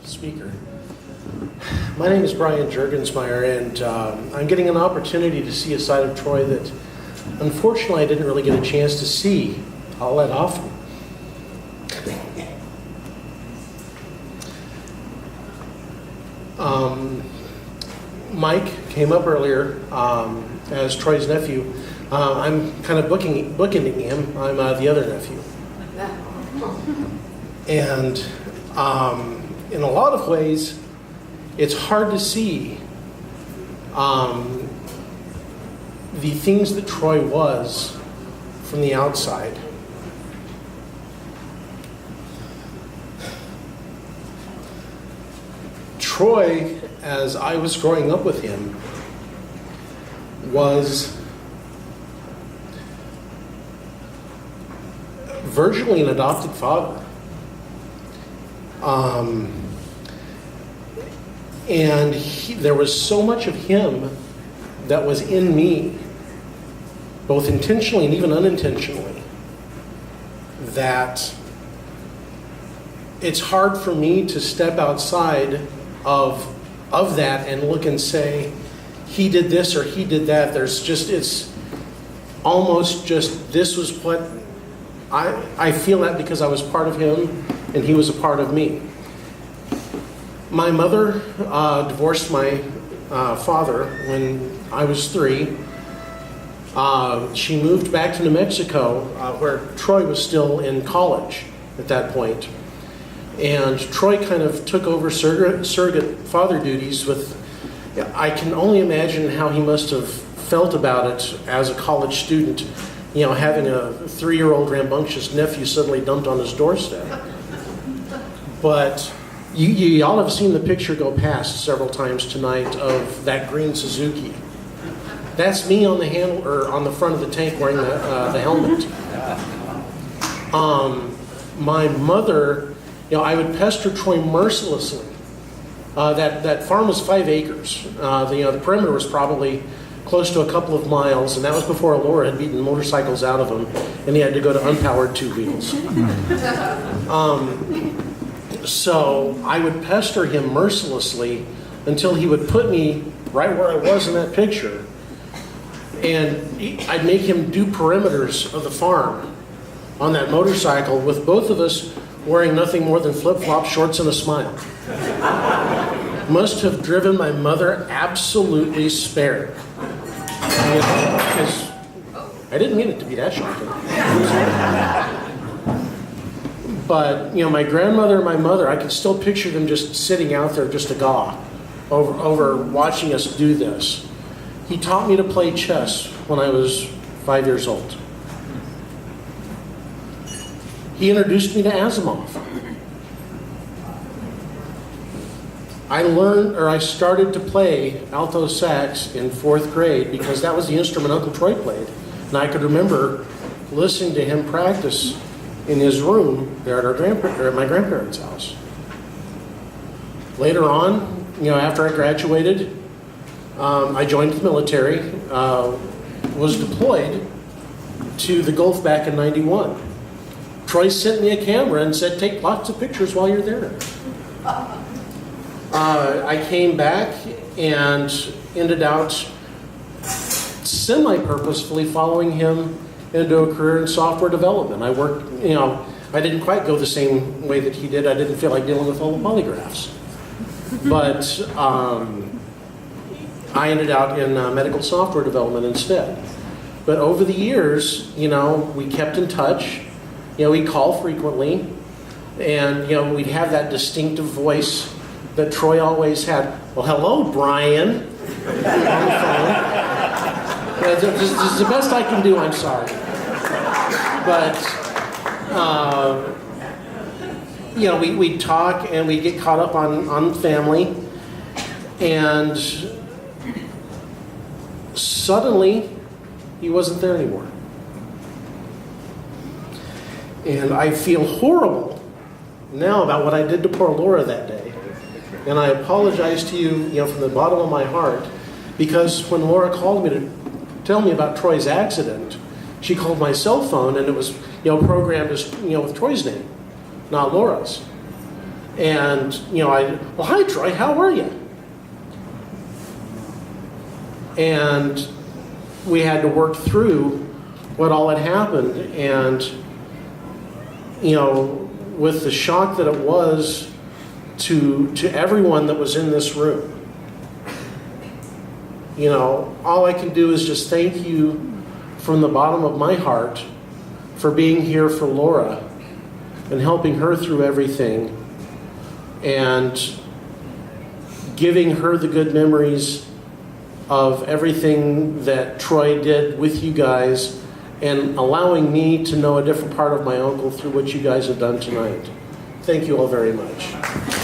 speaker. My name is Brian Juergensmeyer, and I'm getting an opportunity to see a side of Troy that unfortunately I didn't really get a chance to see all that often. Mike came up earlier as Troy's nephew. I'm kind of bookending him. I'm the other nephew. And in a lot of ways, it's hard to see the things that Troy was from the outside. Troy, as I was growing up with him, was virtually an adopted father. And there was so much of him that was in me, both intentionally and even unintentionally, that it's hard for me to step outside of that and look and say, he did this or he did that. It's almost just, this was what, I feel that because I was part of him and he was a part of me. My mother divorced my father when I was 3. She moved back to New Mexico, where Troy was still in college at that point. And Troy kind of took over surrogate father duties with, I can only imagine how he must have felt about it as a college student, having a 3-year-old rambunctious nephew suddenly dumped on his doorstep. But you all have seen the picture go past several times tonight of that green Suzuki. That's me on the handle or on the front of the tank wearing the helmet. My mother, I would pester Troy mercilessly. That farm was 5 acres. The perimeter was probably close to a couple of miles, and that was before Laura had beaten motorcycles out of him, and he had to go to unpowered 2 wheels. So I would pester him mercilessly until he would put me right where I was in that picture, and I'd make him do perimeters of the farm on that motorcycle with both of us wearing nothing more than flip-flops, shorts, and a smile. Must have driven my mother absolutely spare. Because I didn't mean it to be that shocking. But, my grandmother and my mother, I can still picture them just sitting out there just agog over watching us do this. He taught me to play chess when I was 5 years old. He introduced me to Asimov. I started to play alto sax in 4th grade because that was the instrument Uncle Troy played. And I could remember listening to him practice in his room there at my grandparents' house. Later on, after I graduated, I joined the military, was deployed to the Gulf back in '91. Troy sent me a camera and said, take lots of pictures while you're there. I came back and ended out semi-purposefully following him into a career in software development. I worked, I didn't quite go the same way that he did. I didn't feel like dealing with all the polygraphs. But I ended out in medical software development instead. But over the years, we kept in touch. We'd call frequently, and we'd have that distinctive voice that Troy always had. Well, hello, Brian. On the phone. This is the best I can do. I'm sorry, but we'd talk and we'd get caught up on family, and suddenly he wasn't there anymore. And I feel horrible now about what I did to poor Laura that day. And I apologize to you, from the bottom of my heart, because when Laura called me to tell me about Troy's accident, she called my cell phone and it was, programmed as, with Troy's name, not Laura's. And, well, hi, Troy, how are you? And we had to work through what all had happened. And, with the shock that it was to everyone that was in this room, all I can do is just thank you from the bottom of my heart for being here for Laura and helping her through everything and giving her the good memories of everything that Troy did with you guys and allowing me to know a different part of my uncle through what you guys have done tonight. Thank you all very much.